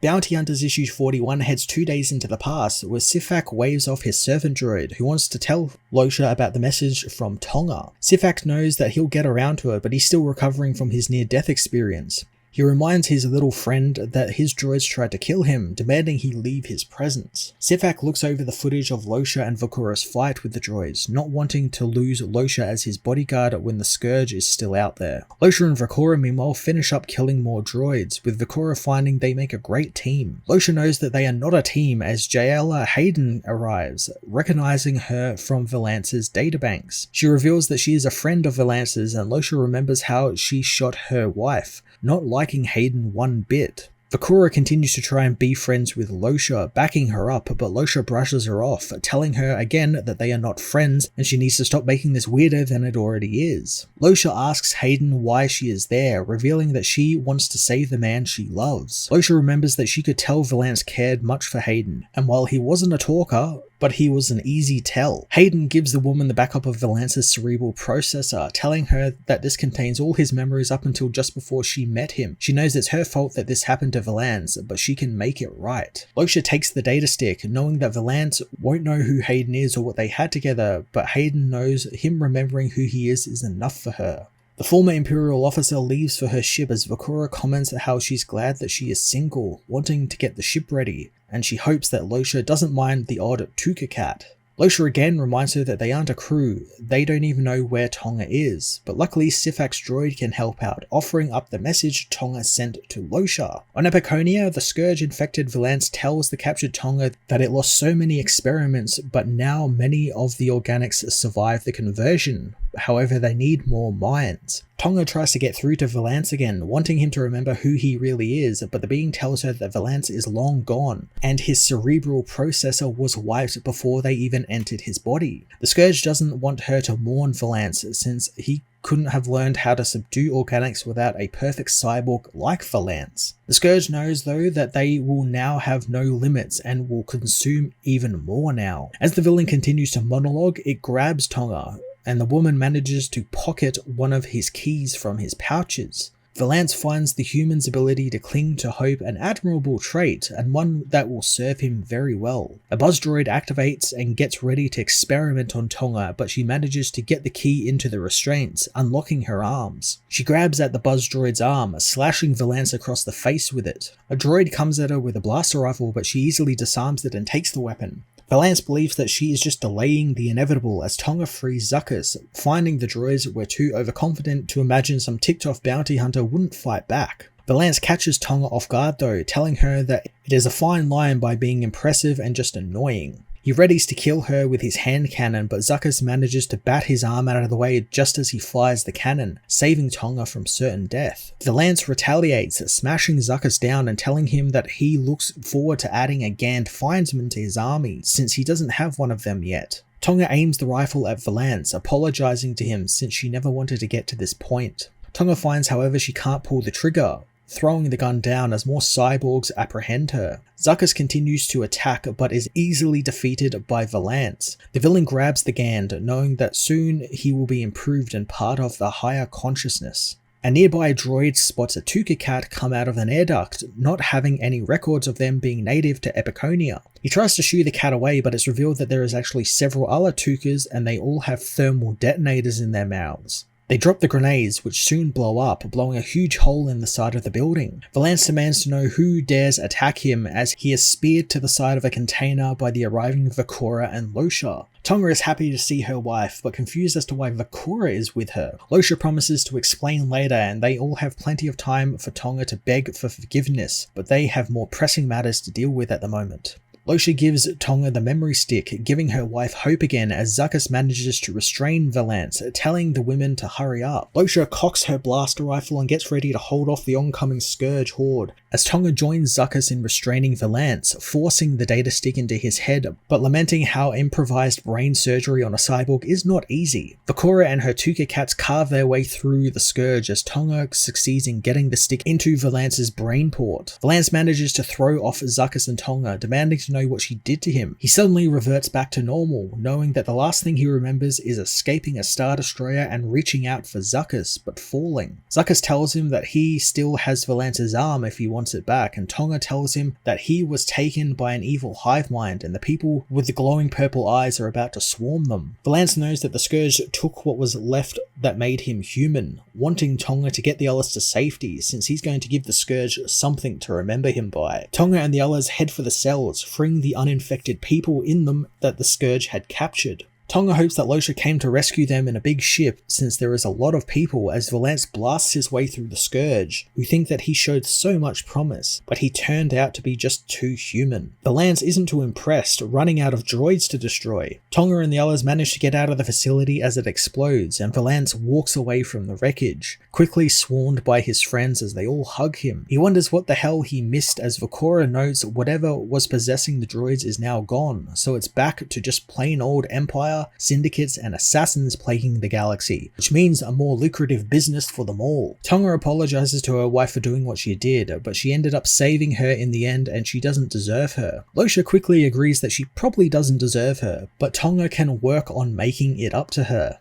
Bounty Hunters issue 41 heads 2 days into the past, where Sifak waves off his servant droid who wants to tell Losha about the message from Tonga. Sifak knows that he'll get around to it, but he's still recovering from his near-death experience. He reminds his little friend that his droids tried to kill him, demanding he leave his presence. Sifak looks over the footage of Losha and Vakura's fight with the droids, not wanting to lose Losha as his bodyguard when the Scourge is still out there. Losha and Vakura meanwhile finish up killing more droids, with Vakura finding they make a great team. Losha knows that they are not a team as Jayla Hayden arrives, recognizing her from Valance's databanks. She reveals that she is a friend of Valance's, and Losha remembers how she shot her wife, not liking Hayden one bit. Vakura continues to try and be friends with Losha, backing her up, but Losha brushes her off, telling her again that they are not friends and she needs to stop making this weirder than it already is. Losha asks Hayden why she is there, revealing that she wants to save the man she loves. Losha remembers that she could tell Valance cared much for Hayden, and while he wasn't a talker, but he was an easy tell. Hayden gives the woman the backup of Valance's cerebral processor, telling her that this contains all his memories up until just before she met him. She knows it's her fault that this happened to Valance, but she can make it right. Losha takes the data stick, knowing that Valance won't know who Hayden is or what they had together, but Hayden knows him remembering who he is enough for her. The former Imperial officer leaves for her ship as Vakura comments how she's glad that she is single, wanting to get the ship ready, and she hopes that Losha doesn't mind the odd Tuka cat. Losha again reminds her that they aren't a crew, they don't even know where Tonga is, but luckily Sifak's droid can help out, offering up the message Tonga sent to Losha. On Epiconia, the Scourge-infected Valance tells the captured Tonga that it lost so many experiments, but now many of the organics survive the conversion. However, they need more minds. Tonga tries to get through to Valance again, wanting him to remember who he really is, but the being tells her that Valance is long gone, and his cerebral processor was wiped before they even entered his body. The Scourge doesn't want her to mourn Valance, since he couldn't have learned how to subdue organics without a perfect cyborg like Valance. The Scourge knows though that they will now have no limits and will consume even more now. As the villain continues to monologue, it grabs Tonga, and the woman manages to pocket one of his keys from his pouches. Valance finds the human's ability to cling to hope an admirable trait, and one that will serve him very well. A buzz droid activates and gets ready to experiment on Tonga, but she manages to get the key into the restraints, unlocking her arms. She grabs at the buzz droid's arm, slashing Valance across the face with it. A droid comes at her with a blaster rifle, but she easily disarms it and takes the weapon. Valance believes that she is just delaying the inevitable as Tonga frees Zuckuss, finding the droids were too overconfident to imagine some ticked-off bounty hunter wouldn't fight back. Valance catches Tonga off guard though, telling her that it is a fine line by being impressive and just annoying. He readies to kill her with his hand cannon, but Zuckuss manages to bat his arm out of the way just as he fires the cannon, saving Tonga from certain death. Valance retaliates, smashing Zuckuss down and telling him that he looks forward to adding a Gand Findsman to his army, since he doesn't have one of them yet. Tonga aims the rifle at Valance, apologizing to him since she never wanted to get to this point. Tonga finds, however, she can't pull the trigger, throwing the gun down as more cyborgs apprehend her. Zuckuss continues to attack but is easily defeated by Valance. The villain grabs the Gand, knowing that soon he will be improved and part of the higher consciousness. A nearby droid spots a Tuka cat come out of an air duct, not having any records of them being native to Epiconia. He tries to shoo the cat away, but it's revealed that there is actually several other Tukas and they all have thermal detonators in their mouths. They drop the grenades, which soon blow up, blowing a huge hole in the side of the building. Valance demands to know who dares attack him as he is speared to the side of a container by the arriving Vakura and Losha. Tonga is happy to see her wife, but confused as to why Vakura is with her. Losha promises to explain later, and they all have plenty of time for Tonga to beg for forgiveness, but they have more pressing matters to deal with at the moment. Losha gives Tonga the memory stick, giving her wife hope again as Zuckuss manages to restrain Valance, telling the women to hurry up. Losha cocks her blaster rifle and gets ready to hold off the oncoming Scourge horde, as Tonga joins Zuckuss in restraining Valance, forcing the data stick into his head, but lamenting how improvised brain surgery on a cyborg is not easy. Vakura and her Tuka cats carve their way through the Scourge as Tonga succeeds in getting the stick into Valance's brain port. Valance manages to throw off Zuckuss and Tonga, demanding to to know what she did to him. He suddenly reverts back to normal, knowing that the last thing he remembers is escaping a Star Destroyer and reaching out for Zuckuss, but falling. Zuckuss tells him that he still has Valance's arm if he wants it back, and Tonga tells him that he was taken by an evil hive mind and the people with the glowing purple eyes are about to swarm them. Valance knows that the Scourge took what was left that made him human, wanting Tonga to get the others to safety since he's going to give the Scourge something to remember him by. Tonga and the others head for the cells, freeing the uninfected people in them that the Scourge had captured. Tonga hopes that Losha came to rescue them in a big ship since there is a lot of people as Valance blasts his way through the Scourge, who think that he showed so much promise, but he turned out to be just too human. Valance isn't too impressed, running out of droids to destroy. Tonga and the others manage to get out of the facility as it explodes, and Valance walks away from the wreckage, quickly swarmed by his friends as they all hug him. He wonders what the hell he missed as Vakora notes whatever was possessing the droids is now gone, so it's back to just plain old Empire, syndicates and assassins plaguing the galaxy, which means a more lucrative business for them all. Tonga apologizes to her wife for doing what she did, but she ended up saving her in the end and she doesn't deserve her. Losha quickly agrees that she probably doesn't deserve her, but Tonga can work on making it up to her.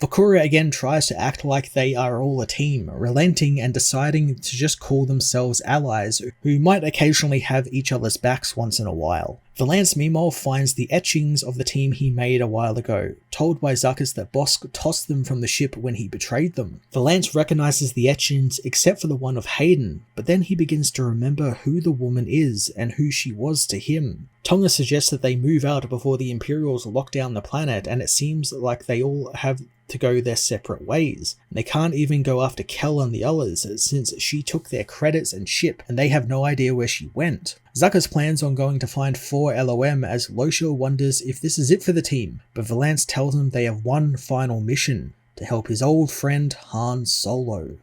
Vakora again tries to act like they are all a team, relenting and deciding to just call themselves allies who might occasionally have each other's backs once in a while. Valance meanwhile finds the etchings of the team he made a while ago, told by Zuckuss that Bosk tossed them from the ship when he betrayed them. Valance recognizes the etchings except for the one of Hayden, but then he begins to remember who the woman is and who she was to him. Tonga suggests that they move out before the Imperials lock down the planet, and it seems like they all have to go their separate ways. They can't even go after Kel and the others since she took their credits and ship and they have no idea where she went. Zuckuss plans on going to find 4LOM as Losha wonders if this is it for the team, but Valance tells him they have one final mission: to help his old friend Han Solo.